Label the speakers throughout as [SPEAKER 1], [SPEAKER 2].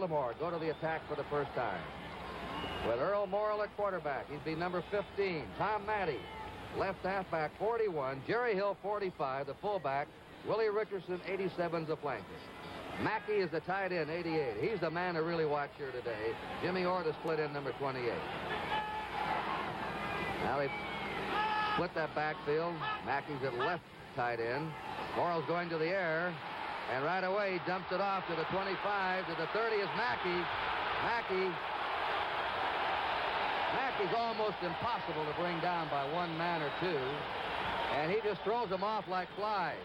[SPEAKER 1] Baltimore go to the attack for the first time. With Earl Morrill at quarterback. He'd be number 15. Tom Matte, left halfback, 41. Jerry Hill, 45, the fullback. Willie Richardson, 87's the flanker. Mackey is the tight end, 88. He's the man to really watch here today. Jimmy Orr, the split end, number 28. Now they split that backfield. Mackey's at left tight end. Morrill's going to the air. And right away, he dumps it off to the 25. To the 30 is Mackey. Mackey's almost impossible to bring down by one man or two. And he just throws them off like flies.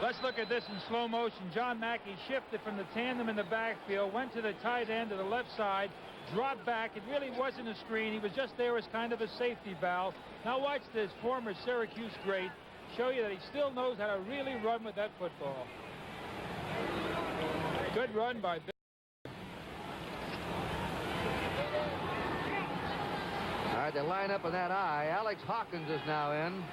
[SPEAKER 2] Let's look at this in slow motion. John Mackey shifted from the tandem in the backfield, went to the tight end to the left side, dropped back. It really wasn't a screen. He was just there as kind of a safety valve. Now watch this former Syracuse great show you that he still knows how to really run with that football. Good run by Bill.
[SPEAKER 1] All right, they line up in that eye. Alex Hawkins is now in.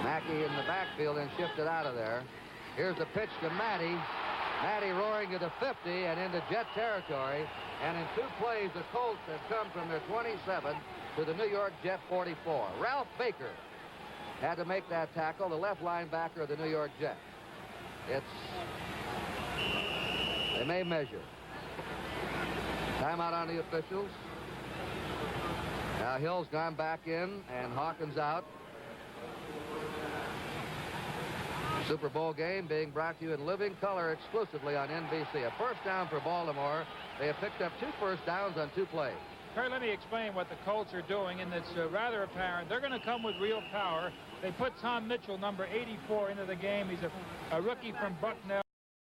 [SPEAKER 1] Mackey in the backfield and shifted out of there. Here's the pitch to Matte. Matte roaring to the 50 and into Jet territory. And in 2 plays, the Colts have come from their 27 to the New York Jet 44. Ralph Baker had to make that tackle, the left linebacker of the New York Jets. They may measure. Timeout on the officials. Now Hill's gone back in and Hawkins out. Super Bowl game being brought to you in living color exclusively on NBC. A first down for Baltimore. They have picked up 2 first downs on 2 plays.
[SPEAKER 2] Terry, let me explain what the Colts are doing, and it's rather apparent. They're going to come with real power. They put Tom Mitchell, number 84, into the game. He's a rookie from Bucknell.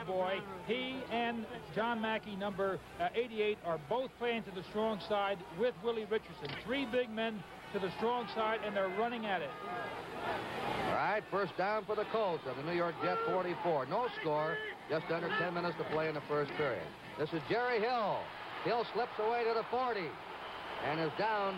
[SPEAKER 2] Boy, he and John Mackey, number 88, are both playing to the strong side with Willie Richardson. 3 big men to the strong side, and they're running at it.
[SPEAKER 1] All right, first down for the Colts of the New York Jet 44. No score, just under 10 minutes to play in the first period. This is Jerry Hill. Hill slips away to the 40 and is down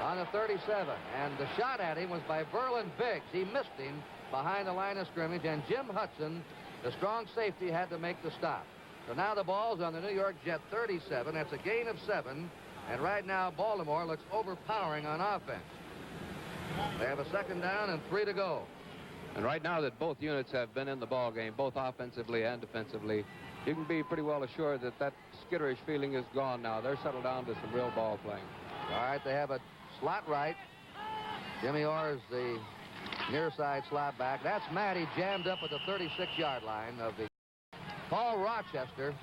[SPEAKER 1] on the 37. And the shot at him was by Verlin Biggs. He missed him behind the line of scrimmage, and Jim Hudson, the strong safety, had to make the stop. So now the ball's on the New York Jet 37. That's a gain of 7. And right now, Baltimore looks overpowering on offense. They have a second down and 3 to go.
[SPEAKER 3] And right now that both units have been in the ball game, both offensively and defensively, you can be pretty well assured that that skitterish feeling is gone now. They're settled down to some real ball playing.
[SPEAKER 1] All right, they have a slot right. Jimmy Orr is the near side slot back. That's Matte jammed up at the 36-yard line of the Paul Rochester.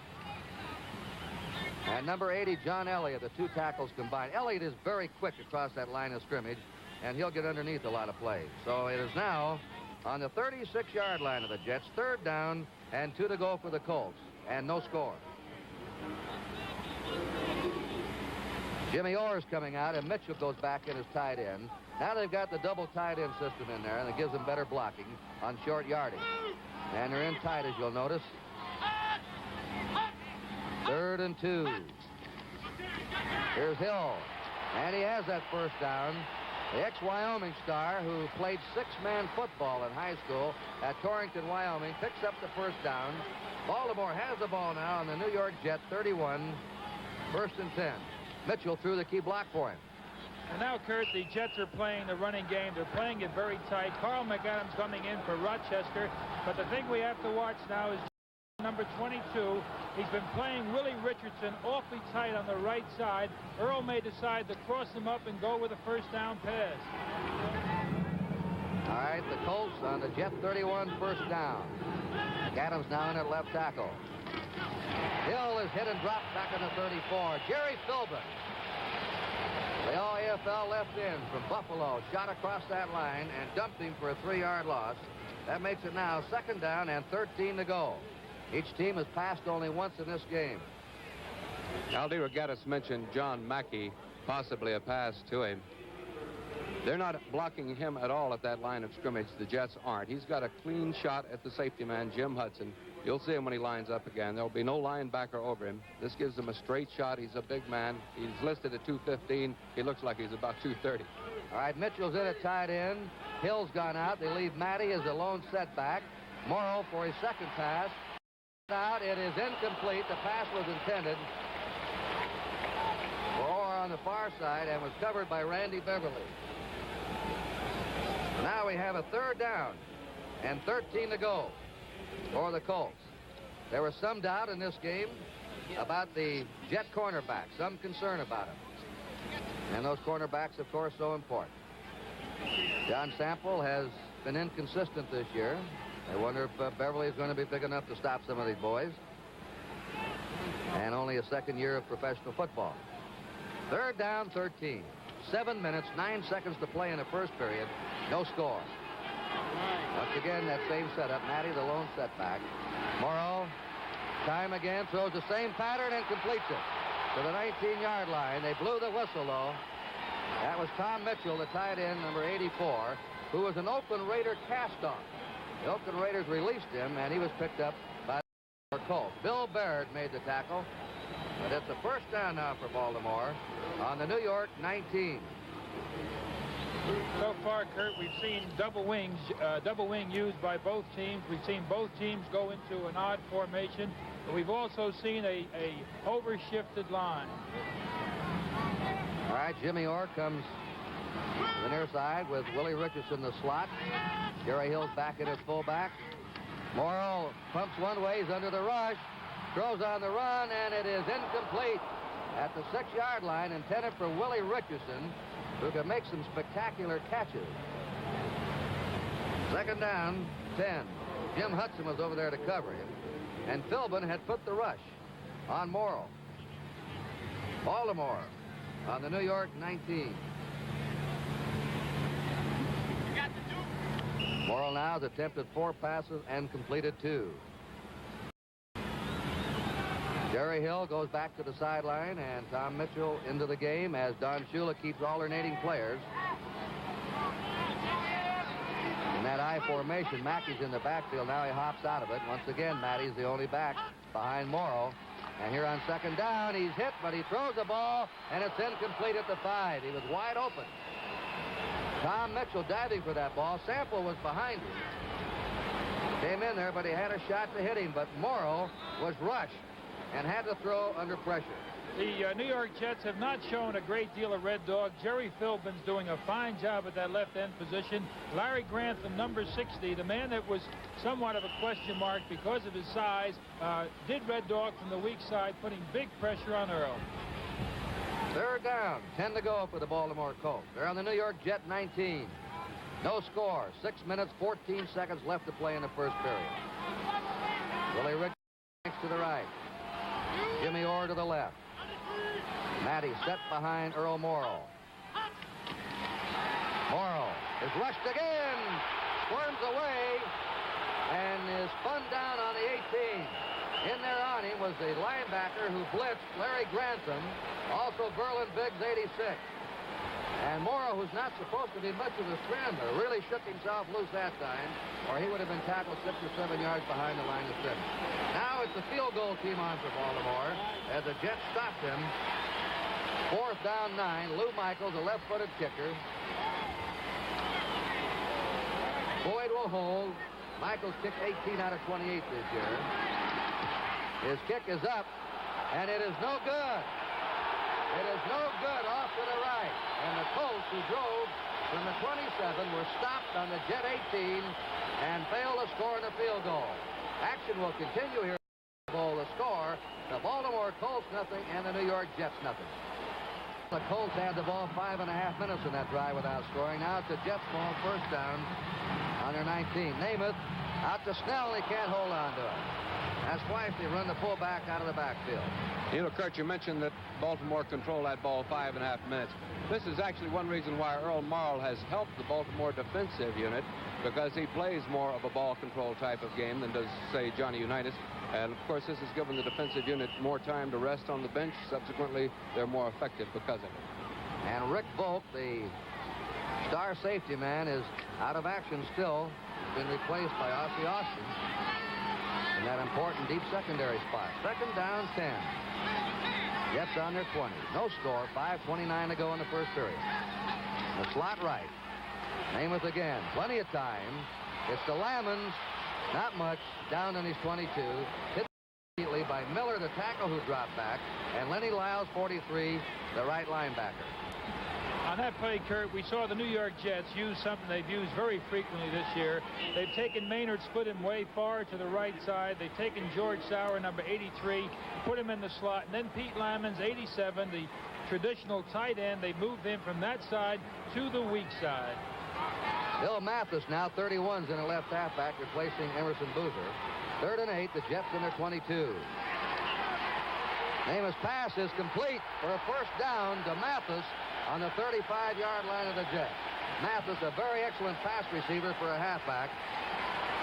[SPEAKER 1] And number 80, John Elliott, the 2 tackles combined. Elliott is very quick across that line of scrimmage, and he'll get underneath a lot of plays. So it is now on the 36-yard line of the Jets, 3rd down and 2 to go for the Colts, and no score. Jimmy Orr's coming out, and Mitchell goes back in as tight end. Now they've got the double tight end system in there, and it gives them better blocking on short yardage. And they're in tight, as you'll notice. 3rd and 2. Here's Hill, and he has that first down. The ex-Wyoming star who played 6-man football in high school at Torrington, Wyoming, picks up the first down. Baltimore has the ball now on the New York Jet 31, 1st and 10. Mitchell threw the key block for him.
[SPEAKER 2] And now, Kurt, the Jets are playing the running game. They're playing it very tight. Carl McAdams coming in for Rochester. But the thing we have to watch now is number 22. He's been playing Willie Richardson awfully tight on the right side. Earl may decide to cross him up and go with a first down pass.
[SPEAKER 1] All right, the Colts on the Jet 31, 1st down. McAdams now in at left tackle. Hill is hit and dropped back on the 34. Jerry Philbin, the All-AFL left end from Buffalo, shot across that line and dumped him for a 3-yard loss. That makes it now 2nd down and 13 to go. Each team has passed only once in this game.
[SPEAKER 3] Aldi Regattas mentioned John Mackey, possibly a pass to him. They're not blocking him at all at that line of scrimmage. The Jets aren't. He's got a clean shot at the safety man, Jim Hudson. You'll see him when he lines up again. There'll be no linebacker over him. This gives him a straight shot. He's a big man. He's listed at 215. He looks like he's about 230.
[SPEAKER 1] All right, Mitchell's in at tight end. Hill's gone out. They leave Matte as a lone setback. Morrow for his second pass. out. It is incomplete. The pass was intended for Orr on the far side and was covered by Randy Beverly. Now we have a third down and 13 to go for the Colts. There was some doubt in this game about the Jet cornerback, some concern about him. And those cornerbacks, of course, so important. John Sample has been inconsistent this year. I wonder if Beverly is going to be big enough to stop some of these boys. And only a second year of professional football. Third down, 13. 7 minutes, 9 seconds to play in the first period. No score. Once again, that same setup. Matty, the lone setback. Morrow, time again, throws the same pattern and completes it to the 19-yard line. They blew the whistle, though. That was Tom Mitchell, the tight end, number 84, who was an Oakland Raider cast-off. The Oakland Raiders released him, and he was picked up by the Colts. Bill Baird made the tackle, but it's a first down now for Baltimore on the New York 19.
[SPEAKER 2] So far, Kurt, we've seen double wing used by both teams. We've seen both teams go into an odd formation. But we've also seen a overshifted line.
[SPEAKER 1] All right, Jimmy Orr comes to the near side with Willie Richardson the slot. Jerry Hill's back at his fullback. Morrow pumps one way, he's under the rush, throws on the run, and it is incomplete at the 6-yard line, intended for Willie Richardson, who can make some spectacular catches. Second down, 10. Jim Hudson was over there to cover him, and Philbin had put the rush on Morrow. Baltimore on the New York 19. Morrow now has attempted 4 passes and completed 2. Jerry Hill goes back to the sideline, and Tom Mitchell into the game as Don Shula keeps alternating players. In that I formation, Mackey's in the backfield. Now he hops out of it. Once again, Matty's the only back behind Morrow. And here on second down, he's hit, but he throws the ball, and it's incomplete at the 5. He was wide open. Tom Mitchell diving for that ball. Sample was behind him. Came in there, but he had a shot to hit him, but Morrow was rushed and had to throw under pressure.
[SPEAKER 2] The New York Jets have not shown a great deal of red dog. Jerry Philbin's doing a fine job at that left end position. Larry Grantham, number 60, the man that was somewhat of a question mark because of his size, did red dog from the weak side, putting big pressure on Earl.
[SPEAKER 1] Third down, 10 to go for the Baltimore Colts. They're on the New York Jet 19. No score. 6 minutes, 14 seconds left to play in the first period. Willie Richards to the right. Jimmy Orr to the left. Matty set behind Earl Morrow. Morrow is rushed again. Squirms away and is spun down on the 18. In there on him was the linebacker who blitzed Larry Grantham, also Berlin Biggs, 86. And Morrow, who's not supposed to be much of a scrambler, really shook himself loose that time, or he would have been tackled 6 or 7 yards behind the line of scrimmage. Now it's the field goal team on for Baltimore as the Jets stopped him. Fourth down, 9. Lou Michaels, a left-footed kicker. Boyd will hold. Michaels kicked 18 out of 28 this year. His kick is up, and it is no good. It is no good off to the right. And the Colts, who drove from the 27, were stopped on the Jet 18 and failed to score in the field goal. Action will continue here. The score, the Baltimore Colts nothing and the New York Jets nothing. The Colts had the ball 5.5 minutes in that drive without scoring. Now it's a Jets ball, first down on their 19. Namath out to Snell, and he can't hold on to it. That's why if they run the fullback out of the backfield.
[SPEAKER 3] You know, Kurt, you mentioned that Baltimore controlled that ball 5.5 minutes. This is actually one reason why Earl Morrall has helped the Baltimore defensive unit, because he plays more of a ball control type of game than does, say, Johnny Unitas. And, of course, this has given the defensive unit more time to rest on the bench. Subsequently, they're more effective because of it.
[SPEAKER 1] And Rick Volk, the star safety man, is out of action still. He's been replaced by Ossie Austin in that important deep secondary spot. Second down, 10. Jets on their 20. No score. 5:29 to go in the first period. The slot right. Namath again. Plenty of time. It's the Lamons. Not much. Down on his 22. Hit immediately by Miller, the tackle, who dropped back, and Lenny Lyles, 43, the right linebacker.
[SPEAKER 2] On that play, Kurt, we saw the New York Jets use something they've used very frequently this year. They've taken Maynard, split him way far to the right side. They've taken George Sauer, number 83, put him in the slot. And then Pete Lamons, 87, the traditional tight end. They moved him from that side to the weak side.
[SPEAKER 1] Bill Mathis now 31's in a left halfback, replacing Emerson Boozer. 3rd and 8, the Jets in their 22. Namath's pass is complete for a first down to Mathis on the 35-yard line of the Jets. Mathis, a very excellent pass receiver for a halfback.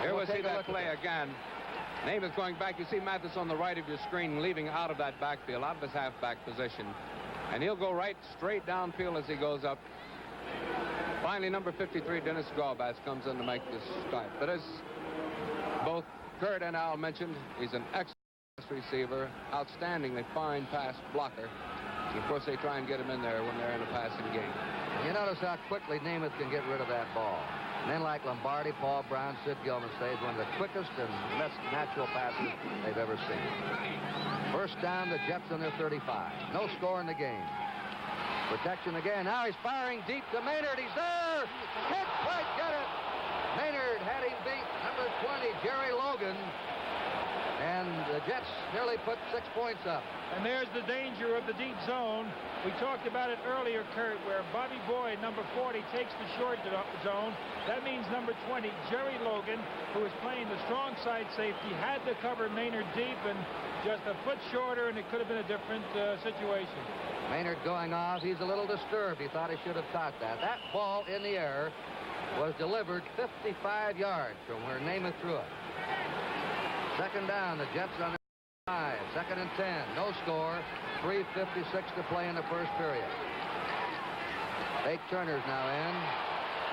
[SPEAKER 3] Here we'll see that play again. Namath going back. You see Mathis on the right of your screen, leaving out of that backfield, out of his halfback position. And he'll go right straight downfield as he goes up. Finally, number 53, Dennis Gaubatz, comes in to make this start. But as both Kurt and Al mentioned, he's an excellent receiver, outstandingly fine pass blocker. Of course, they try and get him in there when they're in a passing game.
[SPEAKER 1] You notice how quickly Namath can get rid of that ball. Men like Lombardi, Paul Brown, Sid Gilman say is one of the quickest and best natural passes they've ever seen. First down, the Jets on their 35. No score in the game. Protection again. Now he's firing deep to Maynard. He's there. Can't quite get it. Maynard had him beat. Number 20, Jerry Logan. And the Jets nearly put 6 points up.
[SPEAKER 2] And there's the danger of the deep zone. We talked about it earlier, Kurt, where Bobby Boyd, number 40, takes the short zone. That means number 20, Jerry Logan, who is playing the strong side safety, had to cover Maynard deep and just a foot shorter, and it could have been a different situation.
[SPEAKER 1] Maynard going off. He's a little disturbed. He thought he should have caught that. That ball in the air was delivered 55 yards from where Namath threw it. Second down, the Jets on their 5. 2nd and 10. No score. 3:56 to play in the first period. Fake Turner's now in.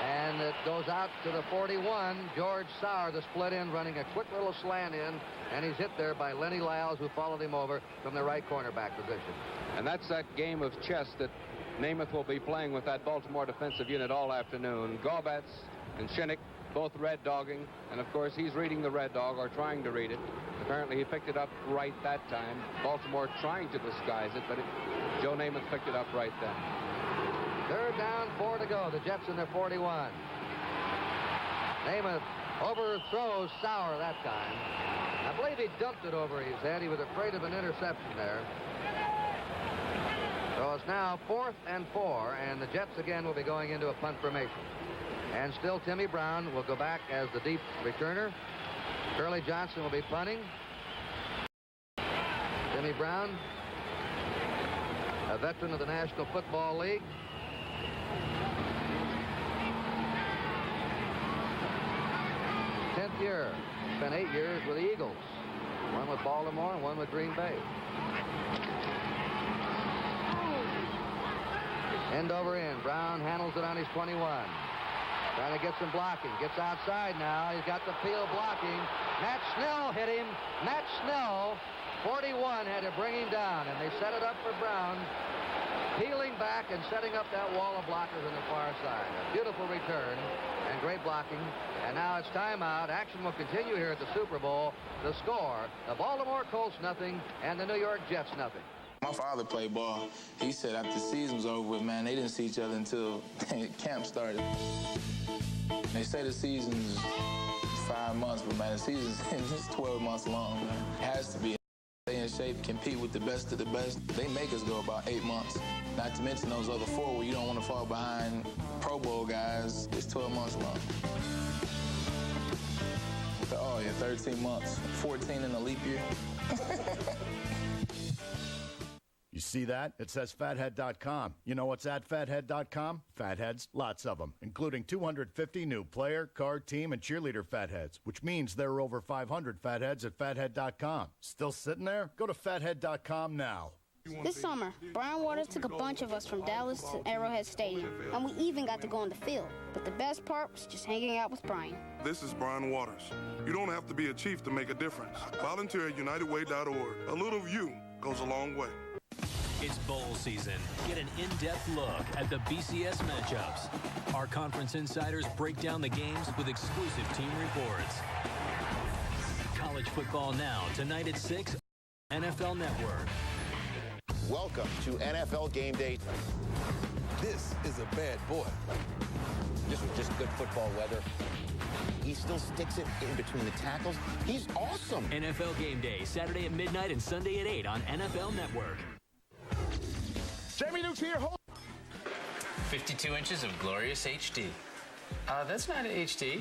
[SPEAKER 1] And it goes out to the 41. George Sauer, the split end, running a quick little slant in. And he's hit there by Lenny Lyles, who followed him over from the right cornerback position.
[SPEAKER 3] And that's that game of chess that Namath will be playing with that Baltimore defensive unit all afternoon. Gaubatz and Shinnick both red dogging, and of course he's reading the red dog, or trying to read it. Apparently he picked it up right that time. Baltimore trying to disguise it, but Joe Namath picked it up right then.
[SPEAKER 1] 3rd down, 4 to go. The Jets in their 41. Namath overthrows Sauer that time. I believe he dumped it over his head. He was afraid of an interception there. So it's now 4th and 4, and the Jets again will be going into a punt formation. And still Timmy Brown will go back as the deep returner. Curly Johnson will be punting. Timmy Brown, a veteran of the National Football League. Tenth year. Spent 8 years with the Eagles. One with Baltimore and one with Green Bay. End over end. Brown handles it on his 21. Trying to get some blocking. Gets outside now. He's got the field blocking. Matt Snell hit him. Matt Snell, 41, had to bring him down. And they set it up for Brown. Peeling back and setting up that wall of blockers on the far side. A beautiful return and great blocking. And now it's timeout. Action will continue here at the Super Bowl. The score, the Baltimore Colts nothing and the New York Jets nothing.
[SPEAKER 4] My father played ball. He said after the season was over with, man, they didn't see each other until camp started. They say the season's 5 months, but, man, the season's just 12 months long, man. It has to be. Stay in shape, compete with the best of the best. They make us go about 8 months. Not to mention those other 4 where you don't want to fall behind Pro Bowl guys. It's 12 months long. Oh, yeah, 13 months. 14 in a leap year.
[SPEAKER 5] You see that? It says fathead.com. You know what's at fathead.com? Fatheads, lots of them, including 250 new player, card, team, and cheerleader fatheads, which means there are over 500 fatheads at fathead.com. Still sitting there? Go to fathead.com now.
[SPEAKER 6] This summer, Brian Waters took a bunch of us from Dallas to Arrowhead Stadium, and we even got to go on the field. But the best part was just hanging out with Brian.
[SPEAKER 7] This is Brian Waters. You don't have to be a chief to make a difference. Volunteer at UnitedWay.org. A little of you goes a long way.
[SPEAKER 8] It's bowl season. Get an in-depth look at the BCS matchups. Our conference insiders break down the games with exclusive team reports. College football now, tonight at 6. NFL Network.
[SPEAKER 9] Welcome to NFL Game Day.
[SPEAKER 10] This is a bad boy.
[SPEAKER 9] This was just good football weather. He still sticks it in between the tackles. He's awesome.
[SPEAKER 8] NFL Game Day, Saturday at midnight and Sunday at 8 on NFL Network.
[SPEAKER 10] Jamie Nukes here.
[SPEAKER 11] 52 inches of glorious HD. That's not HD.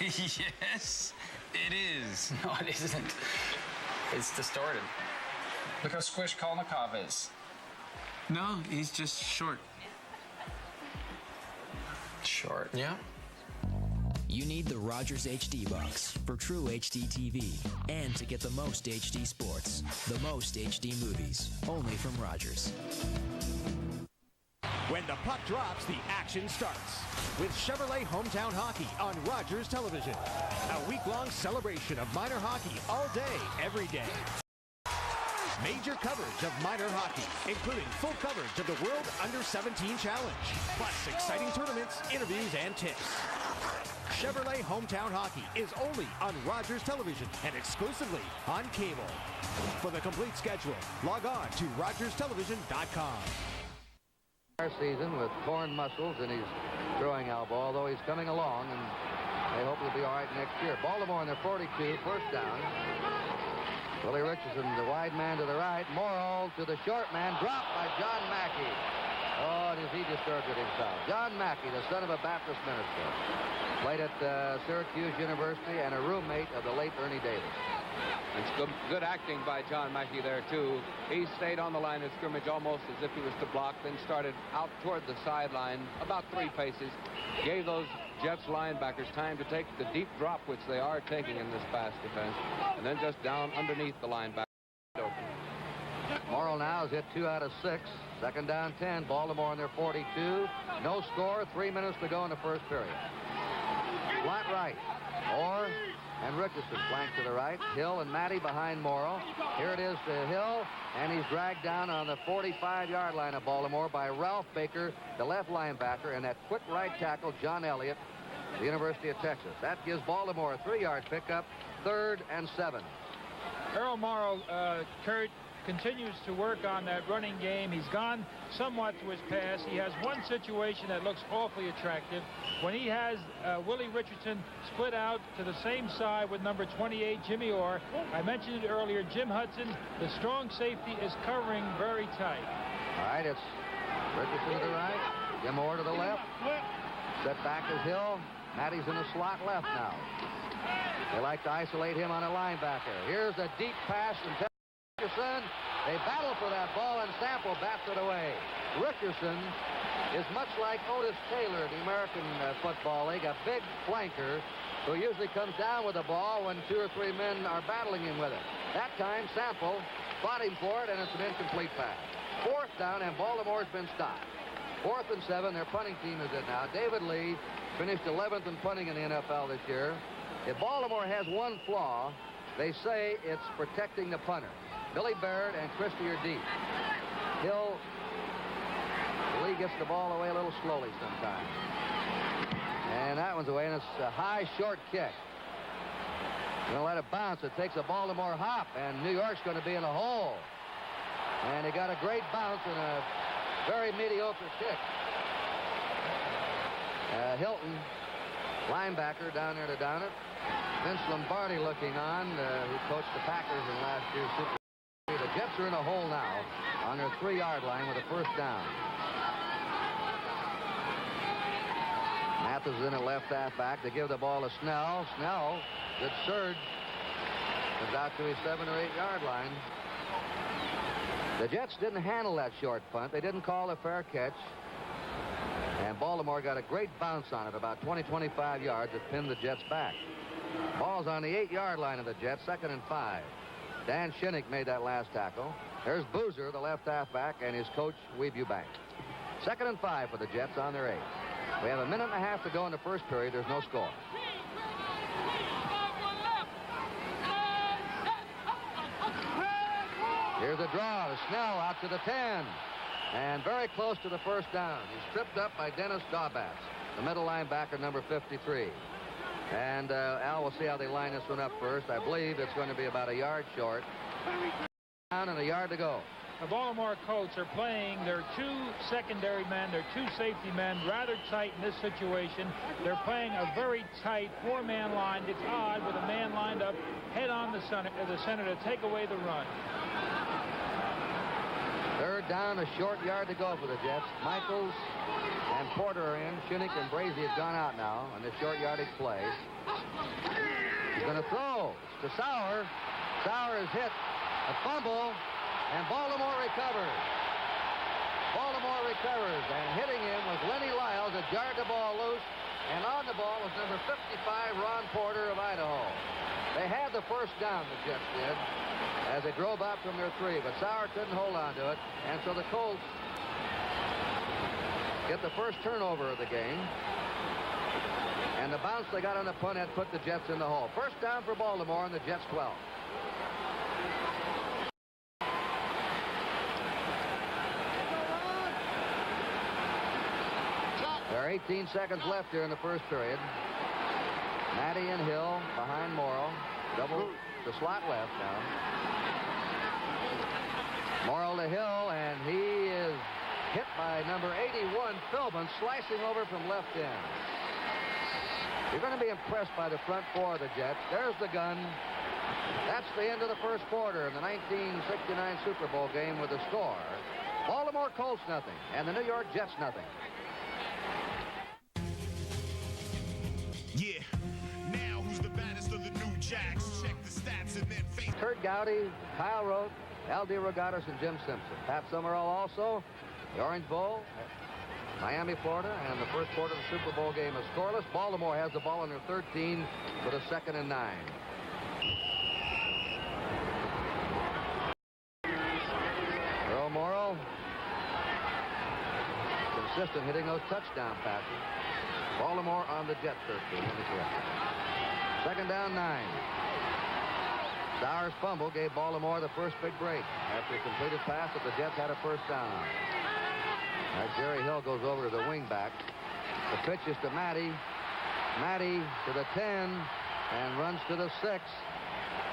[SPEAKER 11] Yes, it is. No, it isn't. It's distorted. Look how squish Kolnikov is. No, he's just short. Short, yeah.
[SPEAKER 12] You need the Rogers HD Box for true HD TV and to get the most HD sports, the most HD movies, only from Rogers.
[SPEAKER 13] When the puck drops, the action starts with Chevrolet Hometown Hockey on Rogers Television. A week-long celebration of minor hockey all day, every day. Major coverage of minor hockey, including full coverage of the World Under-17 Challenge, plus exciting tournaments, interviews, and tips. Chevrolet Hometown Hockey is only on Rogers Television and exclusively on cable. For the complete schedule, log on to RogersTelevision.com.
[SPEAKER 1] Season with torn muscles in his throwing elbow, although he's coming along, and they hope he'll be all right next year. Baltimore in their 42, first down. Willie Richardson, the wide man to the right. Morrill to the short man, dropped by John Mackey. Oh, and he disturbed it himself. John Mackey, the son of a Baptist minister, played at Syracuse University and a roommate of the late Ernie Davis.
[SPEAKER 3] It's good acting by John Mackey there, too. He stayed on the line of scrimmage almost as if he was to block, then started out toward the sideline about 3 paces, gave those Jets linebackers time to take the deep drop, which they are taking in this pass defense, and then just down underneath the linebacker.
[SPEAKER 1] Morrill now has hit 2 out of 6. Second down 10. Baltimore in their 42. No score. 3 minutes to go in the first period. Flat right. Orr and Richardson flank to the right. Hill and Matty behind Morrill. Here it is to Hill, and he's dragged down on the 45-yard line of Baltimore by Ralph Baker, the left linebacker, and that quick right tackle, John Elliott, the University of Texas. That gives Baltimore a 3-yard pickup, 3rd and 7.
[SPEAKER 2] Earl Morrill, Kurt, continues to work on that running game. He's gone somewhat to his pass. He has one situation that looks awfully attractive. When he has Willie Richardson split out to the same side with number 28, Jimmy Orr. I mentioned it earlier, Jim Hudson, the strong safety, is covering very tight.
[SPEAKER 1] All right, it's Richardson to the right, Jim Orr to the left. Set back is Hill. Matty's in the slot left now. They like to isolate him on a linebacker. Here's a deep pass from Richardson. They battle for that ball, and Sample bats it away. Richardson is much like Otis Taylor in the American Football League, a big flanker who usually comes down with the ball when 2 or 3 men are battling him with it. That time, Sample fought him for it, and it's an incomplete pass. 4th down, and Baltimore's been stopped. 4th and 7, their punting team is in now. David Lee finished 11th in punting in the NFL this year. If Baltimore has one flaw, they say it's protecting the punter. Billy Barrett and Christie are deep. Lee gets the ball away a little slowly sometimes. And that one's away, and it's a high, short kick. Going to let it bounce. It takes a Baltimore hop, and New York's going to be in a hole. And he got a great bounce and a very mediocre kick. Hilton, linebacker, down there to down it. Vince Lombardi looking on, who coached the Packers in last year's Super Bowl. The Jets are in a hole now on their 3-yard line with a first down. Mathis is in at left halfback. They give the ball to Snell. Snell, good surge. Comes out to his 7 or 8-yard line. The Jets didn't handle that short punt. They didn't call a fair catch. And Baltimore got a great bounce on it, about 20-25 yards. It pinned the Jets back. Ball's on the 8-yard line of the Jets, 2nd and 5. Dan Shinnick made that last tackle. There's Boozer, the left halfback, and his coach, Weeb Eubank. 2nd and 5 for the Jets on their 8. We have a minute and a half to go in the first period. There's no score. Here's a draw to Snell out to the 10. And very close to the first down. He's tripped up by Dennis Daubats, the middle linebacker, number 53. And Al, we'll see how they line this one up first. I believe it's going to be about a yard short. down and a yard to go.
[SPEAKER 2] The Baltimore Colts are playing their 2 secondary men, their 2 safety men, rather tight in this situation. They're playing a very tight 4-man line. It's odd with a man lined up head on the center to take away the run.
[SPEAKER 1] Third down, a short yard to go for the Jets. Michaels and Porter are in. Shinnick and Brazy have gone out now on this short yardage play. He's going to throw. It's to Sauer. Sauer is hit. A fumble. And Baltimore recovers. Baltimore recovers, and hitting him was Lenny Lyles that jarred the ball loose, and on the ball was number 55, Ron Porter of Idaho. They had the first down, the Jets did, as they drove out from their 3, but Sauer couldn't hold on to it, and so the Colts get the first turnover of the game, and the bounce they got on the punt had put the Jets in the hole. First down for Baltimore, and the Jets 12. There are 18 seconds left here in the first period. Matty and Hill behind Morrow. Double to slot left now. Morrow to Hill, and he is hit by number 81, Philbin, slicing over from left end. You're going to be impressed by the front 4 of the Jets. There's the gun. That's the end of the first quarter in the 1969 Super Bowl game with the score. Baltimore Colts nothing, and the New York Jets nothing.
[SPEAKER 14] Yeah, now who's the baddest of the new Jacks? Check the stats and then face.
[SPEAKER 1] Kurt Gowdy, Kyle Rote, L.D. Regattas, and Jim Simpson. Pat Summerall also. The Orange Bowl, Miami, Florida, and the first quarter of the Super Bowl game is scoreless. Baltimore has the ball on their 13 with a 2nd and 9. Earl Morrall, consistent hitting those touchdown passes. Baltimore on the Jet 13. Second down, 9. Sauer's fumble gave Baltimore the first big break after a completed pass that the Jets had a first down. As Jerry Hill goes over to the wingback. The pitch is to Matty. Matty to the 10 and runs to the 6.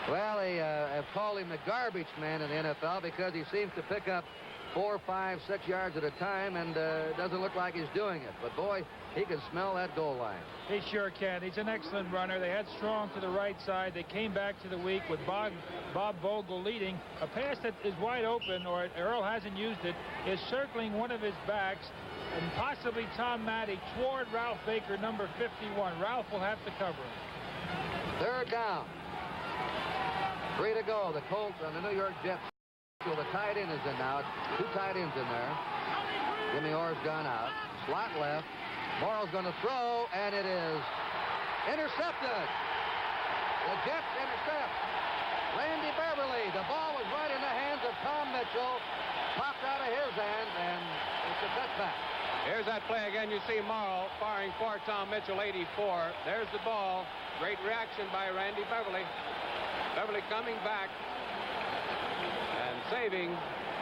[SPEAKER 1] Well, they have called him the garbage man in the NFL because he seems to pick up 4, 5, 6 yards at a time, and doesn't look like he's doing it. But, boy, he can smell that goal line.
[SPEAKER 2] He sure can. He's an excellent runner. They had Strong to the right side. They came back to the week with Bob Vogel leading. A pass that is wide open, or Earl hasn't used it, is circling one of his backs, and possibly Tom Matty toward Ralph Baker, number 51. Ralph will have to cover him.
[SPEAKER 1] Third down. 3 to go. The Colts on the New York Jets. So the tight end is in now. 2 tight ends in there. Jimmy Orr's gone out. Slot left. Morrow's going to throw, and it is intercepted. The Jets intercept. Randy Beverly. The ball was right in the hands of Tom Mitchell. Popped out of his hand, and it's a cutback.
[SPEAKER 3] Here's that play again. You see Morrow firing for Tom Mitchell, 84. There's the ball. Great reaction by Randy Beverly. Beverly coming back and saving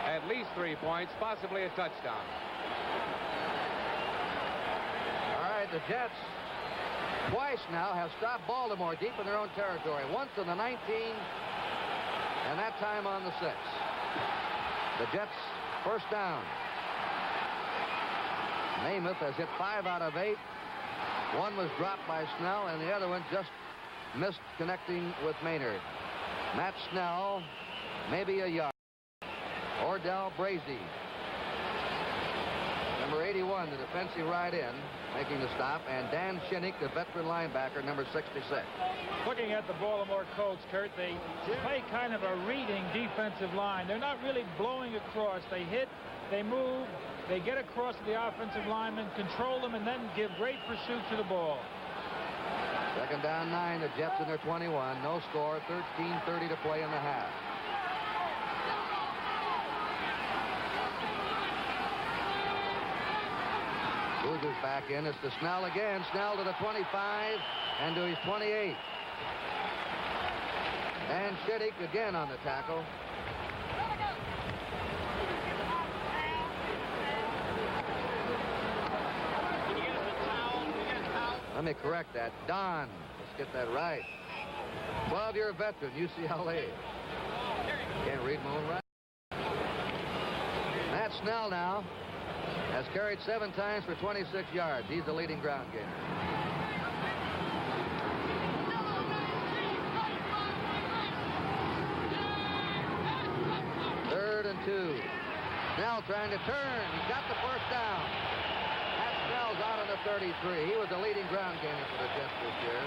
[SPEAKER 3] at least 3 points, possibly a touchdown.
[SPEAKER 1] All right, the Jets twice now have stopped Baltimore deep in their own territory. Once in the 19, and that time on the 6. The Jets first down. Namath has hit 5 out of 8. One was dropped by Snell, and the other one just missed connecting with Maynard. Matt Snell, maybe a yard. Ordell Brazy. Number 81, the defensive right end, making the stop, and Dan Shinnick, the veteran linebacker, number 66.
[SPEAKER 2] Looking at the Baltimore Colts, Kurt, they play kind of a reading defensive line. They're not really blowing across. They hit, they move, they get across to the offensive linemen, control them, and then give great pursuit to the ball.
[SPEAKER 1] Second down, 9. The Jets in their 21. No score. 13:30 to play in the half. Booth's back in. It's to Snell again. Snell to the 25 and to his 28. And Shinnick again on the tackle. Let me correct that. Don. Let's get that right. 12-year veteran, UCLA. Can't read my own writing. Snell now has carried 7 times for 26 yards. He's the leading ground gainer. Third and 2. Snell trying to turn. He got the first down. Matt Snell's out on the 33. He was the leading ground gainer for the Jets this year.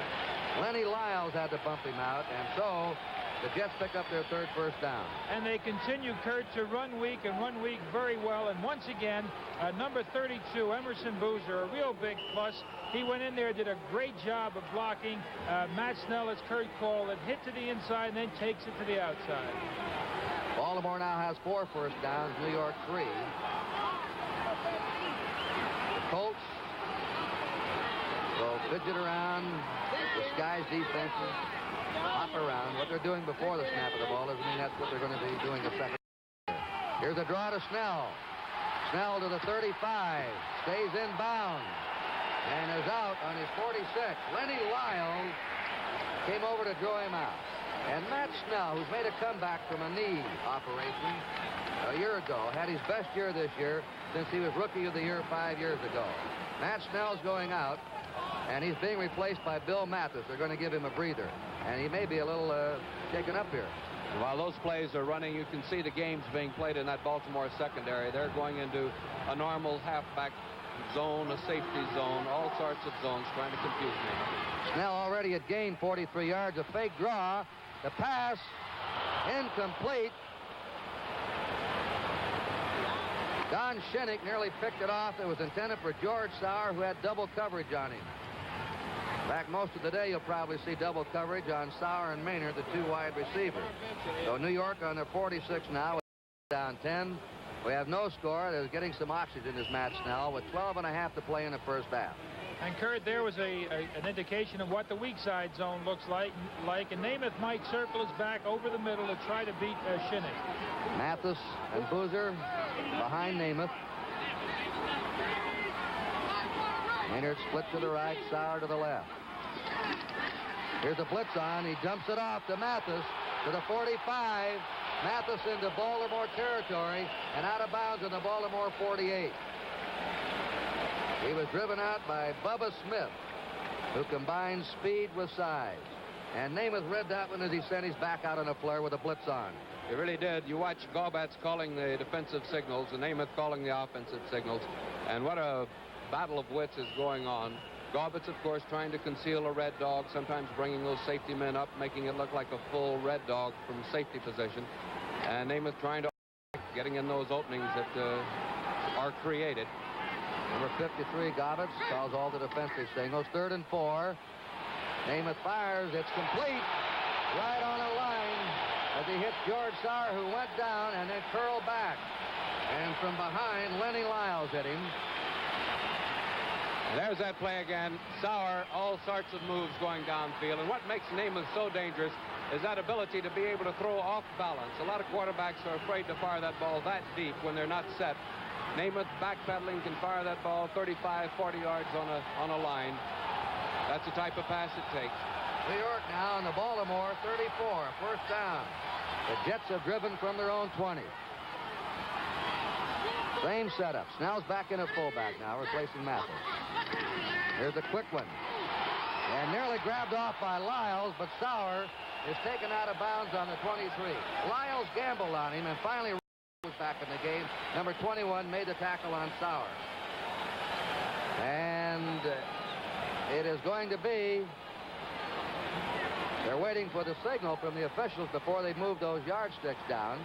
[SPEAKER 1] Lenny Lyles had to bump him out, and so the Jets pick up their 3rd first down.
[SPEAKER 2] And they continue, Kurt, to run weak and run weak very well. And once again, number 32, Emerson Boozer, a real big plus. He went in there, did a great job of blocking. Matt Snell, as Kurt called it, hit to the inside and then takes it to the outside.
[SPEAKER 1] Baltimore now has 4 first downs, New York 3. The Colts will fidget around, disguise defenses, hop around. What they're doing before the snap of the ball doesn't mean that's what they're going to be doing the second. Here's a draw to Snell. Snell to the 35, stays in bounds, and is out on his 46. Lenny Lyles came over to draw him out. And Matt Snell, who's made a comeback from a knee operation a year ago, had his best year this year since he was Rookie of the Year 5 years ago. Matt Snell's going out, and he's being replaced by Bill Mathis. They're going to give him a breather, and he may be a little shaken up here.
[SPEAKER 3] While those plays are running, you can see the games being played in that Baltimore secondary. They're going into a normal halfback zone, a safety zone, all sorts of zones, trying to confuse me.
[SPEAKER 1] Snell already had gained 43 yards. A fake draw. The pass incomplete. Don Shinnick nearly picked it off. It was intended for George Sauer, who had double coverage on him. In fact, most of the day you'll probably see double coverage on Sauer and Maynard, the 2 wide receivers. So New York on their 46 now, down 10. We have no score. They're getting some oxygen is Matt Snell with 12.5 to play in the first half.
[SPEAKER 2] And Kurt, there was an indication of what the weak side zone looks like. And Namath Mike Circle is back over the middle to try to beat Shinnick.
[SPEAKER 1] Mathis and Boozer behind Namath. Maynard split to the right, Sauer to the left. Here's a blitz on. He jumps it off to Mathis to the 45. Mathis into Baltimore territory and out of bounds in the Baltimore 48. He was driven out by Bubba Smith, who combines speed with size. And Namath read that one as he sent his back out on a flare with a blitz on.
[SPEAKER 3] He really did. You watch Gaubatz calling the defensive signals and Namath calling the offensive signals. And what a battle of wits is going on. Gaubatz, of course, trying to conceal a red dog, sometimes bringing those safety men up, making it look like a full red dog from safety position. And Namath trying to getting in those openings that are created.
[SPEAKER 1] Number 53, Gaubatz, calls all the defensive signals. 3rd and 4. Namath fires. It's complete. Right on a line as he hits George Sauer, who went down and then curled back. And from behind, Lenny Lyles hit him.
[SPEAKER 3] And there's that play again. Sauer, all sorts of moves going downfield. And what makes Namath so dangerous is that ability to be able to throw off balance. A lot of quarterbacks are afraid to fire that ball that deep when they're not set. Namath backpedaling can fire that ball 35, 40 yards on a line. That's the type of pass it takes.
[SPEAKER 1] New York now in the Baltimore 34, first down. The Jets have driven from their own 20. Same setup. Snell's back in a fullback now, replacing Mathis. Here's a quick one. And nearly grabbed off by Lyles, but Sauer is taken out of bounds on the 23. Lyles gambled on him, and finally was back in the game. Number 21 made the tackle on Sauer. And it is going to be, they're waiting for the signal from the officials before they move those yardsticks down.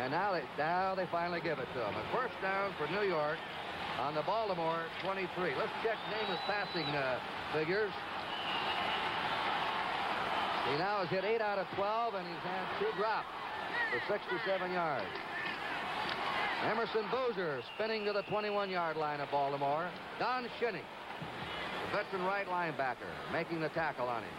[SPEAKER 1] And now they finally give it to them. A first down for New York on the Baltimore 23. Let's check Namath's passing figures. He now has hit 8 out of 12, and he's had 2 drops for 67 yards. Emerson Boozer spinning to the 21-yard line of Baltimore. Don Shinnick, the veteran right linebacker, making the tackle on him.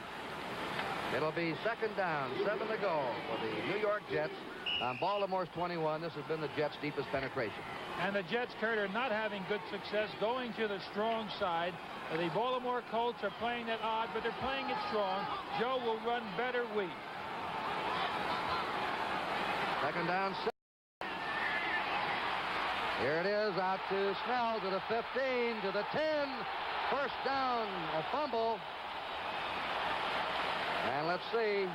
[SPEAKER 1] It'll be second down, 7 to go for the New York Jets on Baltimore's 21. This has been the Jets' deepest penetration.
[SPEAKER 2] And the Jets, Kurt, are not having good success going to the strong side. The Baltimore Colts are playing it odd, but they're playing it strong. Joe will run better weak.
[SPEAKER 1] Second down, 6. Here it is, out to Snell, to the 15, to the 10. First down, a fumble. And let's see.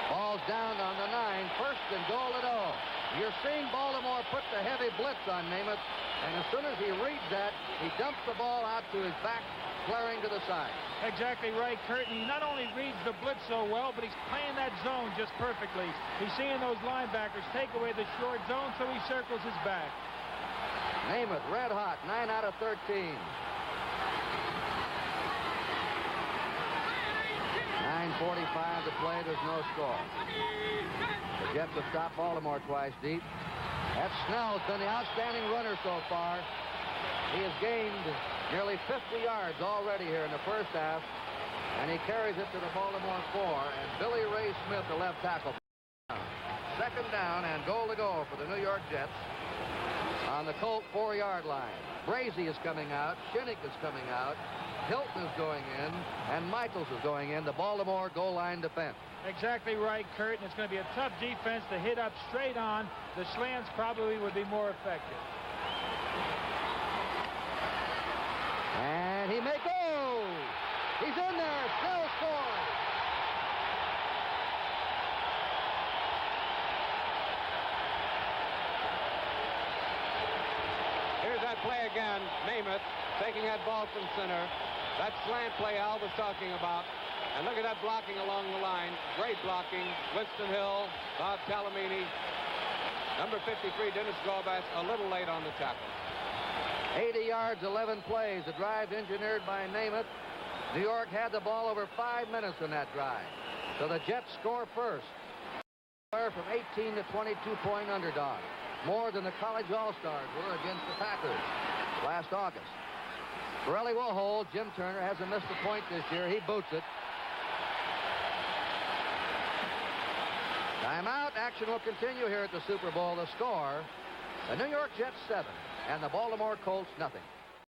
[SPEAKER 1] Ball's down on the 9. First and goal at all. You're seeing Baltimore put the heavy blitz on Namath. And as soon as he reads that, he dumps the ball out to his back, flaring to the side.
[SPEAKER 2] Exactly right, Kurt. And he not only reads the blitz so well, but he's playing that zone just perfectly. He's seeing those linebackers take away the short zone, so he circles his back.
[SPEAKER 1] Namath, red hot, 9 out of 13. 9:45 to play, there's no score. The Jets have stopped Baltimore twice deep. That Snell's been the outstanding runner so far. He has gained nearly 50 yards already here in the first half, and he carries it to the Baltimore 4, and Billy Ray Smith, the left tackle. Second down and goal to go for the New York Jets on the Colt 4-yard line. Brazy is coming out, Shinnick is coming out, Hilton is going in, and Michaels is going in, the Baltimore goal line defense.
[SPEAKER 2] Exactly right, Kurt, and it's going to be a tough defense to hit up straight on. The slants probably would be more effective.
[SPEAKER 1] And he may go! He's in there! Snell scores!
[SPEAKER 3] Here's that play again. Namath taking that ball from center. That slant play Al was talking about. And look at that blocking along the line. Great blocking. Winston Hill, Bob Talamini. Number 53, Dennis Gorbass, a little late on the tackle.
[SPEAKER 1] 80 yards, 11 plays. A drive engineered by Namath. New York had the ball over 5 minutes in that drive. So the Jets score first. From 18 to 22-point underdog. More than the college All-Stars were against the Packers last August. Borelli will hold. Jim Turner hasn't missed a point this year. He boots it. Timeout. Action will continue here at the Super Bowl. The score, the New York Jets 7 and the Baltimore Colts nothing.